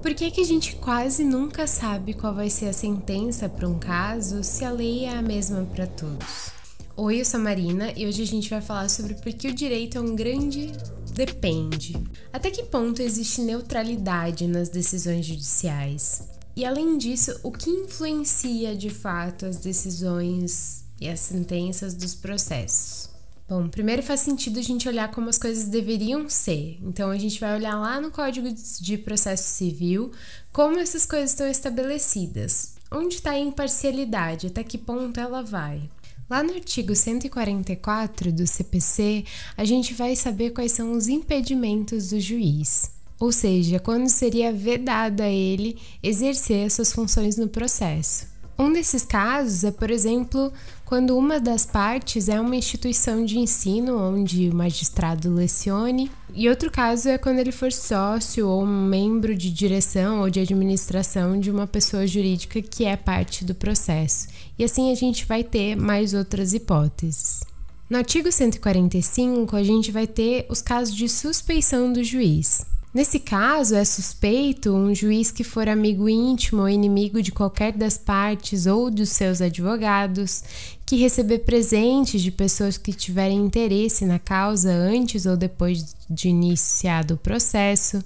Por que que a gente quase nunca sabe qual vai ser a sentença para um caso se a lei é a mesma para todos? Oi, eu sou a Marina e hoje a gente vai falar sobre por que o direito é um grande depende. Até que ponto existe neutralidade nas decisões judiciais? E além disso, o que influencia de fato as decisões e as sentenças dos processos? Bom, primeiro faz sentido a gente olhar como as coisas deveriam ser. Então a gente vai olhar lá no Código de Processo Civil como essas coisas estão estabelecidas. Onde está a imparcialidade? Até que ponto ela vai? Lá no artigo 144 do CPC, a gente vai saber quais são os impedimentos do juiz. Ou seja, quando seria vedado a ele exercer as suas funções no processo. Um desses casos é, por exemplo, quando uma das partes é uma instituição de ensino onde o magistrado lecione, e outro caso é quando ele for sócio ou um membro de direção ou de administração de uma pessoa jurídica que é parte do processo. E assim a gente vai ter mais outras hipóteses. No artigo 145, a gente vai ter os casos de suspeição do juiz. Nesse caso, é suspeito um juiz que for amigo íntimo ou inimigo de qualquer das partes ou dos seus advogados, que receber presentes de pessoas que tiverem interesse na causa antes ou depois de iniciado o processo,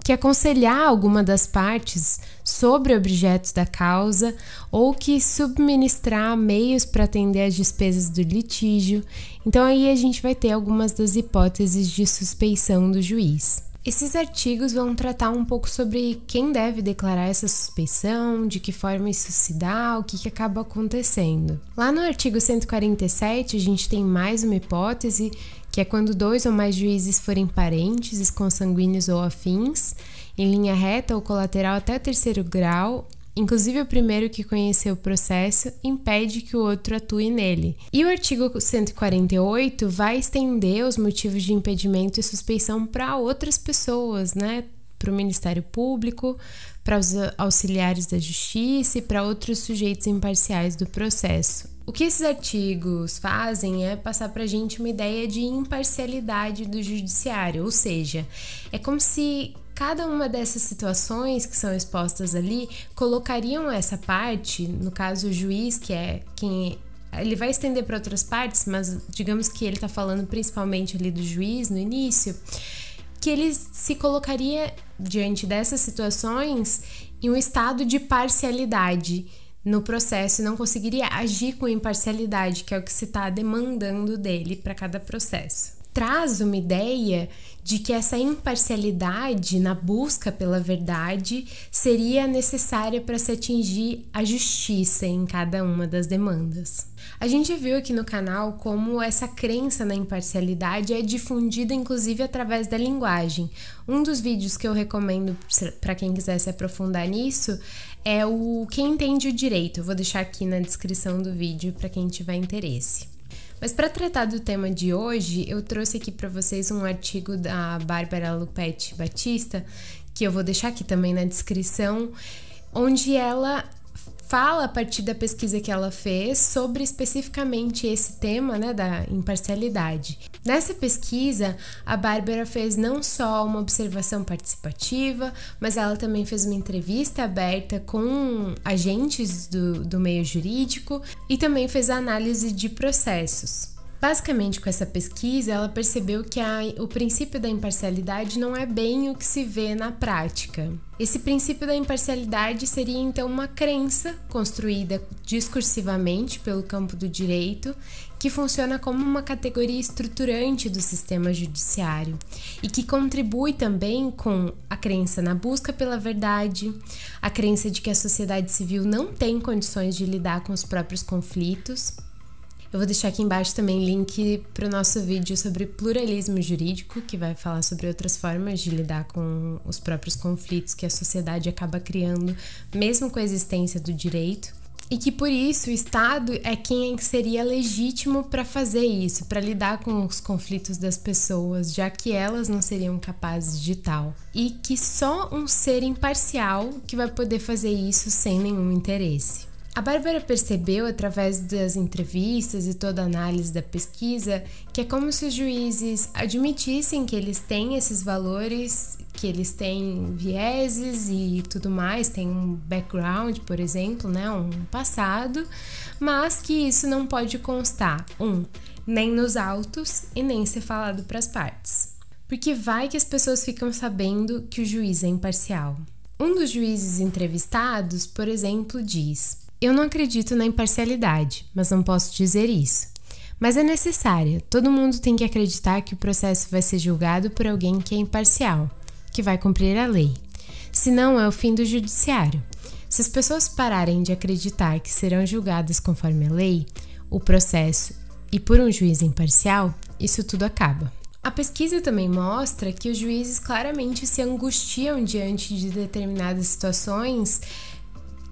que aconselhar alguma das partes sobre objetos da causa ou que subministrar meios para atender às despesas do litígio. Então aí a gente vai ter algumas das hipóteses de suspeição do juiz. Esses artigos vão tratar um pouco sobre quem deve declarar essa suspeição, de que forma isso se dá, o que acaba acontecendo. Lá no artigo 147, a gente tem mais uma hipótese, que é quando 2 ou mais juízes forem parentes, consanguíneos ou afins, em linha reta ou colateral até o 3º grau, inclusive o primeiro que conheceu o processo impede que o outro atue nele. E o artigo 148 vai estender os motivos de impedimento e suspeição para outras pessoas, né? Para o Ministério Público, para os auxiliares da Justiça e para outros sujeitos imparciais do processo. O que esses artigos fazem é passar para a gente uma ideia de imparcialidade do judiciário, ou seja, é como se cada uma dessas situações que são expostas ali colocariam essa parte, no caso o juiz, que é quem ele vai estender para outras partes, mas digamos que ele está falando principalmente ali do juiz no início, que ele se colocaria diante dessas situações em um estado de parcialidade no processo e não conseguiria agir com imparcialidade, que é o que se está demandando dele para cada processo. Traz uma ideia de que essa imparcialidade na busca pela verdade seria necessária para se atingir a justiça em cada uma das demandas. A gente já viu aqui no canal como essa crença na imparcialidade é difundida inclusive através da linguagem. Um dos vídeos que eu recomendo para quem quiser se aprofundar nisso é o Quem Entende o Direito. Eu vou deixar aqui na descrição do vídeo para quem tiver interesse. Mas para tratar do tema de hoje, eu trouxe aqui para vocês um artigo da Bárbara Lupetti Batista, que eu vou deixar aqui também na descrição, onde ela fala a partir da pesquisa que ela fez sobre especificamente esse tema, né, da imparcialidade. Nessa pesquisa, a Bárbara fez não só uma observação participativa, mas ela também fez uma entrevista aberta com agentes do meio jurídico e também fez a análise de processos. Basicamente, com essa pesquisa, ela percebeu que o princípio da imparcialidade não é bem o que se vê na prática. Esse princípio da imparcialidade seria, então, uma crença construída discursivamente pelo campo do direito, que funciona como uma categoria estruturante do sistema judiciário e que contribui também com a crença na busca pela verdade, a crença de que a sociedade civil não tem condições de lidar com os próprios conflitos. Eu vou deixar aqui embaixo também link para o nosso vídeo sobre pluralismo jurídico, que vai falar sobre outras formas de lidar com os próprios conflitos que a sociedade acaba criando, mesmo com a existência do direito. E que por isso o Estado é quem seria legítimo para fazer isso, para lidar com os conflitos das pessoas, já que elas não seriam capazes de tal. E que só um ser imparcial que vai poder fazer isso sem nenhum interesse. A Bárbara percebeu, através das entrevistas e toda a análise da pesquisa, que é como se os juízes admitissem que eles têm esses valores, que eles têm vieses e tudo mais, têm um background, por exemplo, né, um passado, mas que isso não pode constar, nem nos autos e nem ser falado para as partes. Porque vai que as pessoas ficam sabendo que o juiz é imparcial. Um dos juízes entrevistados, por exemplo, diz: "Eu não acredito na imparcialidade, mas não posso dizer isso. Mas é necessária, todo mundo tem que acreditar que o processo vai ser julgado por alguém que é imparcial, que vai cumprir a lei. Senão é o fim do judiciário. Se as pessoas pararem de acreditar que serão julgadas conforme a lei, o processo e por um juiz imparcial, isso tudo acaba." A pesquisa também mostra que os juízes claramente se angustiam diante de determinadas situações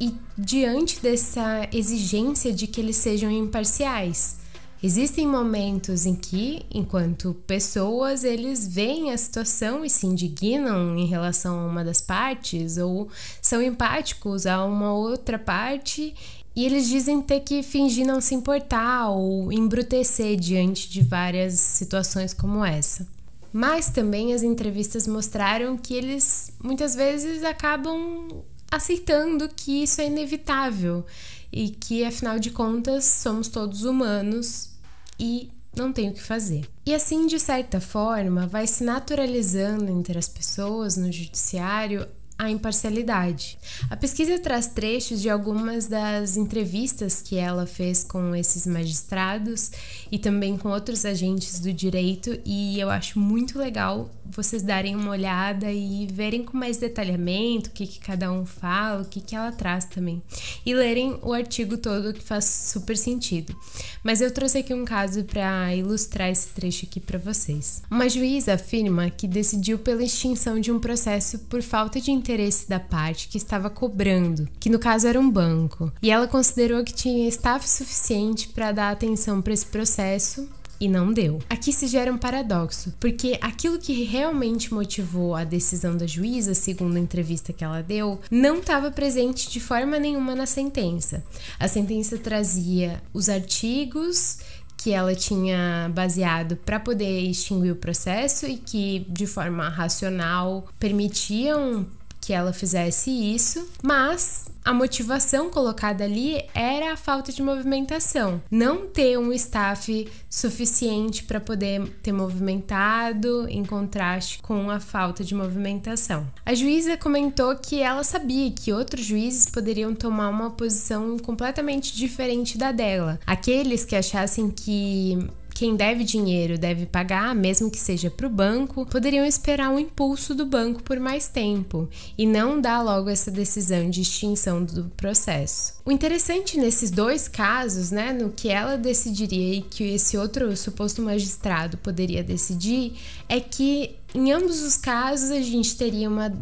e diante dessa exigência de que eles sejam imparciais. Existem momentos em que, enquanto pessoas, eles veem a situação e se indignam em relação a uma das partes ou são empáticos a uma outra parte e eles dizem ter que fingir não se importar ou embrutecer diante de várias situações como essa. Mas também as entrevistas mostraram que eles muitas vezes acabam aceitando que isso é inevitável e que, afinal de contas, somos todos humanos e não tem o que fazer. E assim, de certa forma, vai se naturalizando entre as pessoas no judiciário a imparcialidade. A pesquisa traz trechos de algumas das entrevistas que ela fez com esses magistrados e também com outros agentes do direito, e eu acho muito legal vocês darem uma olhada e verem com mais detalhamento o que cada um fala, o que ela traz também, e lerem o artigo todo, que faz super sentido. Mas eu trouxe aqui um caso para ilustrar esse trecho aqui para vocês. Uma juíza afirma que decidiu pela extinção de um processo por falta de interesse da parte que estava cobrando, que no caso era um banco, e ela considerou que tinha staff suficiente para dar atenção para esse processo e não deu. Aqui se gera um paradoxo, porque aquilo que realmente motivou a decisão da juíza, segundo a entrevista que ela deu, não estava presente de forma nenhuma na sentença. A sentença trazia os artigos que ela tinha baseado para poder extinguir o processo e que, de forma racional, permitiam que ela fizesse isso, mas a motivação colocada ali era a falta de movimentação, não ter um staff suficiente para poder ter movimentado em contraste com a falta de movimentação. A juíza comentou que ela sabia que outros juízes poderiam tomar uma posição completamente diferente da dela, aqueles que achassem que quem deve dinheiro deve pagar, mesmo que seja para o banco, poderiam esperar um impulso do banco por mais tempo e não dar logo essa decisão de extinção do processo. O interessante nesses dois casos, né, no que ela decidiria e que esse outro suposto magistrado poderia decidir, é que em ambos os casos a gente teria uma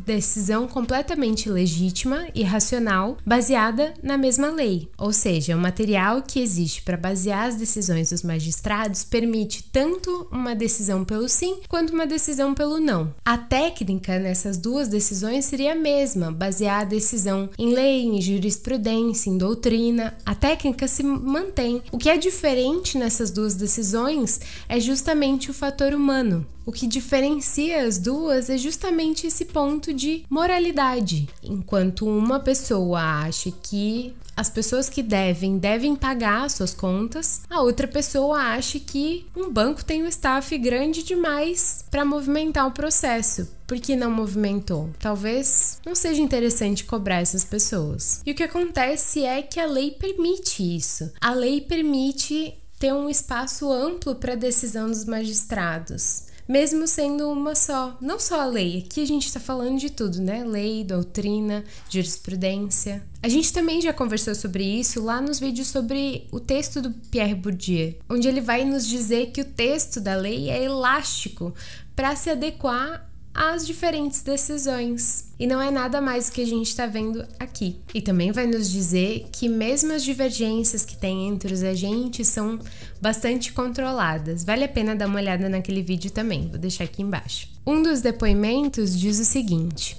decisão completamente legítima e racional, baseada na mesma lei. Ou seja, o material que existe para basear as decisões dos magistrados permite tanto uma decisão pelo sim quanto uma decisão pelo não. A técnica nessas duas decisões seria a mesma, basear a decisão em lei, em jurisprudência, em doutrina. A técnica se mantém. O que é diferente nessas duas decisões é justamente o fator humano. O que diferencia as duas é justamente esse ponto de moralidade. Enquanto uma pessoa acha que as pessoas que devem pagar suas contas, a outra pessoa acha que um banco tem um staff grande demais para movimentar o processo. Por que não movimentou? Talvez não seja interessante cobrar essas pessoas. E o que acontece é que a lei permite isso. A lei permite ter um espaço amplo para a decisão dos magistrados, mesmo sendo uma só. Não só a lei, aqui a gente está falando de tudo, né? Lei, doutrina, jurisprudência. A gente também já conversou sobre isso lá nos vídeos sobre o texto do Pierre Bourdieu, onde ele vai nos dizer que o texto da lei é elástico para se adequar às diferentes decisões. E não é nada mais do que a gente está vendo aqui. E também vai nos dizer que mesmo as divergências que tem entre os agentes são bastante controladas. Vale a pena dar uma olhada naquele vídeo também, vou deixar aqui embaixo. Um dos depoimentos diz o seguinte: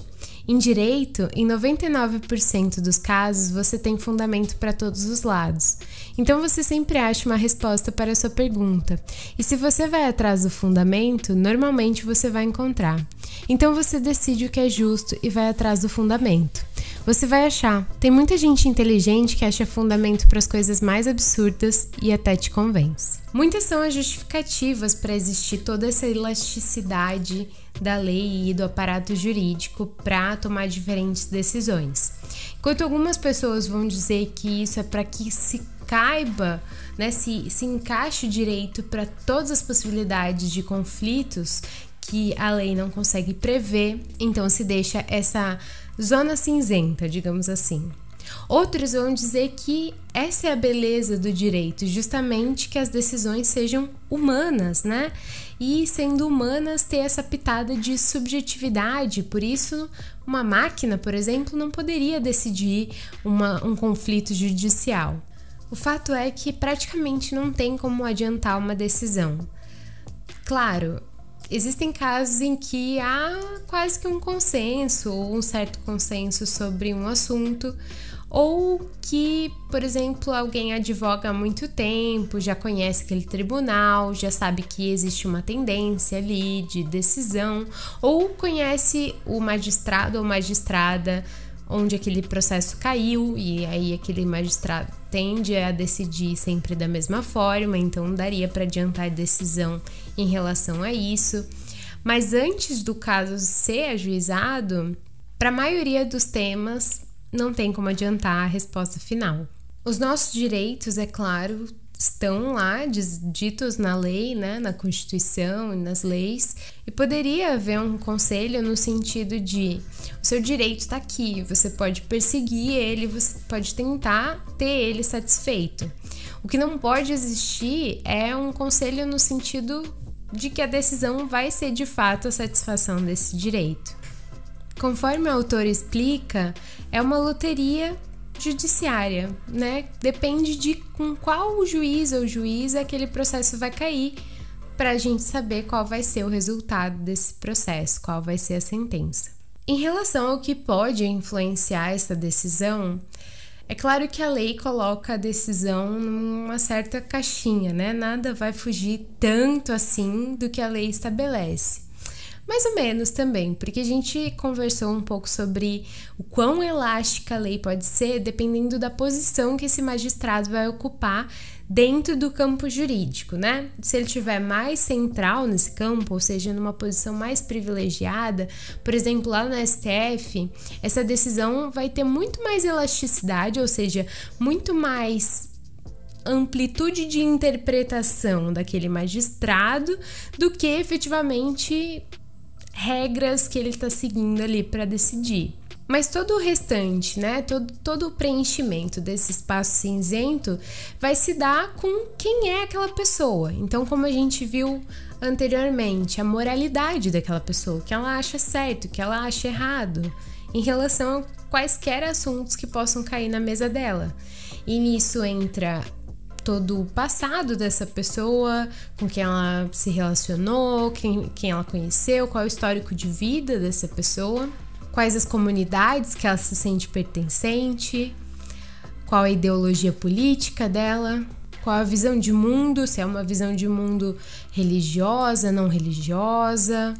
Em direito, em 99% dos casos, você tem fundamento para todos os lados. Então você sempre acha uma resposta para a sua pergunta. E se você vai atrás do fundamento, normalmente você vai encontrar. Então você decide o que é justo e vai atrás do fundamento. Você vai achar. Tem muita gente inteligente que acha fundamento para as coisas mais absurdas e até te convence. Muitas são as justificativas para existir toda essa elasticidade da lei e do aparato jurídico para tomar diferentes decisões. Enquanto algumas pessoas vão dizer que isso é para que se caiba, né, se encaixe o direito para todas as possibilidades de conflitos que a lei não consegue prever, então se deixa essa zona cinzenta, digamos assim. Outros vão dizer que essa é a beleza do direito, justamente que as decisões sejam humanas, né? E sendo humanas, ter essa pitada de subjetividade. Por isso, uma máquina, por exemplo, não poderia decidir um conflito judicial. O fato é que praticamente não tem como adiantar uma decisão. Claro, existem casos em que há quase que um consenso ou um certo consenso sobre um assunto, ou que, por exemplo, alguém advoga há muito tempo, já conhece aquele tribunal, já sabe que existe uma tendência ali de decisão, ou conhece o magistrado ou magistrada onde aquele processo caiu, e aí aquele magistrado tende a decidir sempre da mesma forma, então daria para adiantar a decisão em relação a isso. Mas antes do caso ser ajuizado, para a maioria dos temas, não tem como adiantar a resposta final. Os nossos direitos, é claro, estão lá ditos na lei, né, na Constituição e nas leis, e poderia haver um conselho no sentido de o seu direito está aqui, você pode perseguir ele, você pode tentar ter ele satisfeito. O que não pode existir é um conselho no sentido de que a decisão vai ser de fato a satisfação desse direito. Conforme o autor explica, é uma loteria judiciária, né? Depende de com qual juiz ou juíza aquele processo vai cair, para a gente saber qual vai ser o resultado desse processo, qual vai ser a sentença. Em relação ao que pode influenciar essa decisão, é claro que a lei coloca a decisão numa certa caixinha, né? Nada vai fugir tanto assim do que a lei estabelece. Mais ou menos também, porque a gente conversou um pouco sobre o quão elástica a lei pode ser dependendo da posição que esse magistrado vai ocupar dentro do campo jurídico, né? Se ele estiver mais central nesse campo, ou seja, numa posição mais privilegiada, por exemplo, lá no STF, essa decisão vai ter muito mais elasticidade, ou seja, muito mais amplitude de interpretação daquele magistrado do que efetivamente regras que ele está seguindo ali para decidir. Mas todo o restante, né, todo o preenchimento desse espaço cinzento vai se dar com quem é aquela pessoa. Então, como a gente viu anteriormente, a moralidade daquela pessoa, o que ela acha certo, o que ela acha errado, em relação a quaisquer assuntos que possam cair na mesa dela. E nisso entra todo o passado dessa pessoa, com quem ela se relacionou, quem ela conheceu, qual é o histórico de vida dessa pessoa, quais as comunidades que ela se sente pertencente, qual a ideologia política dela, qual a visão de mundo, se é uma visão de mundo religiosa, não religiosa.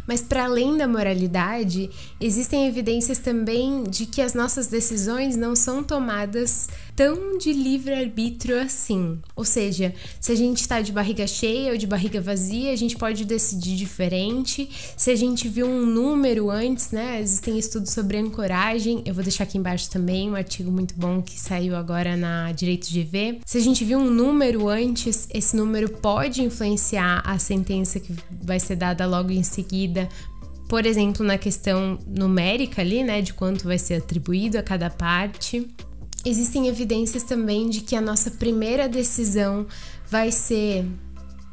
Mas para além da moralidade, existem evidências também de que as nossas decisões não são tomadas tão de livre-arbítrio assim. Ou seja, se a gente está de barriga cheia ou de barriga vazia, a gente pode decidir diferente. Se a gente viu um número antes, né? Existem estudos sobre ancoragem. Eu vou deixar aqui embaixo também um artigo muito bom que saiu agora na Direito GV. Se a gente viu um número antes, esse número pode influenciar a sentença que vai ser dada logo em seguida. Por exemplo, na questão numérica ali, né, de quanto vai ser atribuído a cada parte. Existem evidências também de que a nossa primeira decisão vai ser,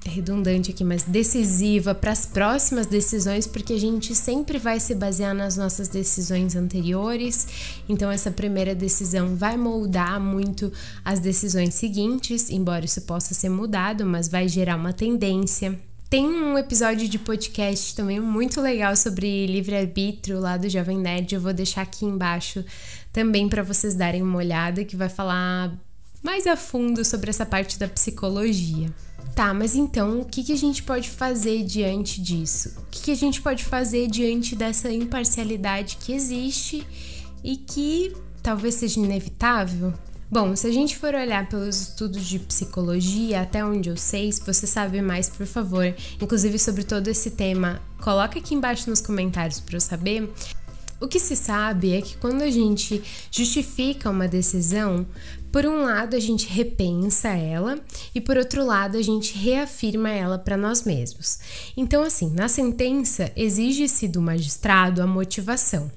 é redundante aqui, mas decisiva para as próximas decisões, porque a gente sempre vai se basear nas nossas decisões anteriores. Então, essa primeira decisão vai moldar muito as decisões seguintes, embora isso possa ser mudado, mas vai gerar uma tendência. Tem um episódio de podcast também muito legal sobre livre-arbítrio lá do Jovem Nerd, eu vou deixar aqui embaixo também para vocês darem uma olhada, que vai falar mais a fundo sobre essa parte da psicologia. Tá, mas então o que a gente pode fazer diante disso? O que a gente pode fazer diante dessa imparcialidade que existe e que talvez seja inevitável? Bom, se a gente for olhar pelos estudos de psicologia, até onde eu sei, se você sabe mais, por favor, inclusive sobre todo esse tema, coloca aqui embaixo nos comentários para eu saber. O que se sabe é que quando a gente justifica uma decisão, por um lado a gente repensa ela e por outro lado a gente reafirma ela para nós mesmos. Então, assim, na sentença exige-se do magistrado a motivação.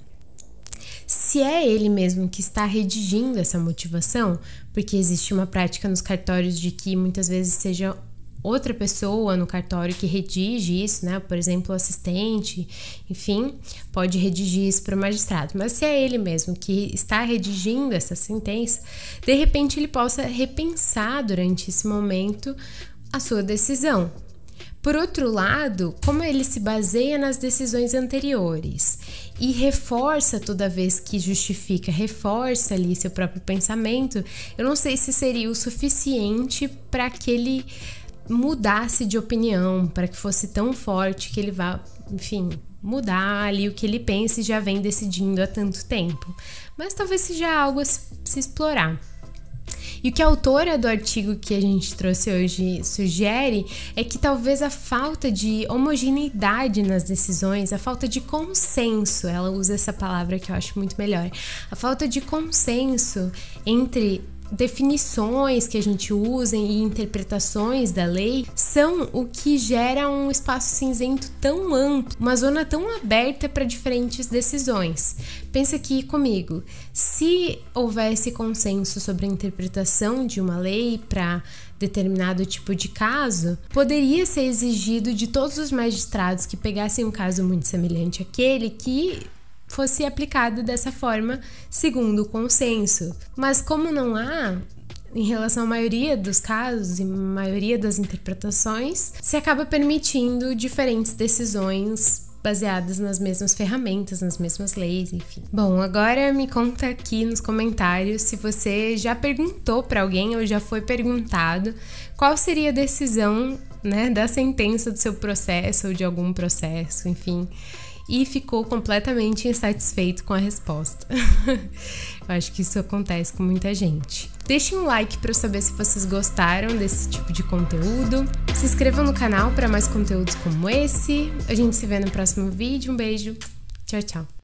Se é ele mesmo que está redigindo essa motivação, porque existe uma prática nos cartórios de que muitas vezes seja outra pessoa no cartório que redige isso, né? Por exemplo, o assistente, enfim, pode redigir isso para o magistrado. Mas se é ele mesmo que está redigindo essa sentença, de repente ele possa repensar durante esse momento a sua decisão. Por outro lado, como ele se baseia nas decisões anteriores e reforça toda vez que justifica, reforça ali seu próprio pensamento, eu não sei se seria o suficiente para que ele mudasse de opinião, para que fosse tão forte que ele vá, enfim, mudar ali o que ele pensa e já vem decidindo há tanto tempo. Mas talvez seja algo a se explorar. E o que a autora do artigo que a gente trouxe hoje sugere é que talvez a falta de homogeneidade nas decisões, a falta de consenso, ela usa essa palavra que eu acho muito melhor, a falta de consenso entre definições que a gente usa e interpretações da lei são o que gera um espaço cinzento tão amplo, uma zona tão aberta para diferentes decisões. Pensa aqui comigo, se houvesse consenso sobre a interpretação de uma lei para determinado tipo de caso, poderia ser exigido de todos os magistrados que pegassem um caso muito semelhante àquele que fosse aplicado dessa forma, segundo o consenso. Mas como não há, em relação à maioria dos casos e maioria das interpretações, se acaba permitindo diferentes decisões baseadas nas mesmas ferramentas, nas mesmas leis, enfim. Bom, agora me conta aqui nos comentários se você já perguntou para alguém ou já foi perguntado qual seria a decisão, né, da sentença do seu processo ou de algum processo, enfim, e ficou completamente insatisfeito com a resposta. Eu acho que isso acontece com muita gente. Deixem um like para eu saber se vocês gostaram desse tipo de conteúdo. Se inscrevam no canal para mais conteúdos como esse. A gente se vê no próximo vídeo. Um beijo. Tchau, tchau.